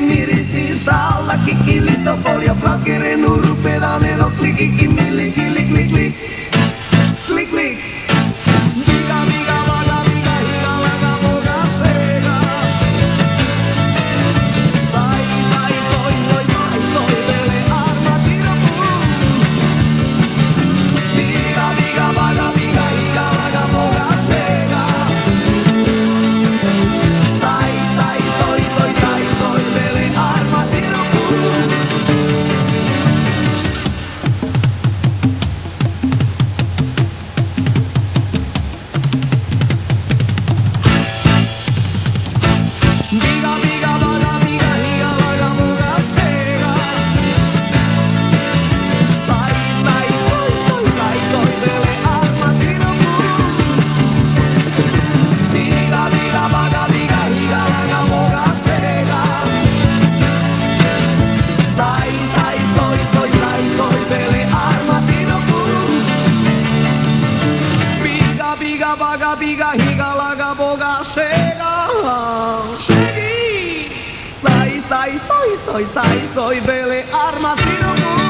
miristi, salla, chicchi, listo, folio, placchere, nuru, pedane, do, clicchi, chimili, clic, clic, clic, clic, clic. Viga, viga, vaga, viga, higa, laga, boga, sega. Sai, soy, bele, arma, tiro, pum. Viga, viga, vaga, viga, higa, laga, boga, sega. Sai, soy, bele, arma, tiro, pum. Viga, viga, vaga, viga, higa, laga, boga, sega. Sai, soy, bele, arma, tiro, pum. Viga, viga, vaga, viga, higa, laga, boga, sega. Sai, soy, bele, arma, tiro, pum. Viga, viga, vaga, viga, higa, laga, boga, sega. Segui. Sai, soy, bele, arma, tiro, pum.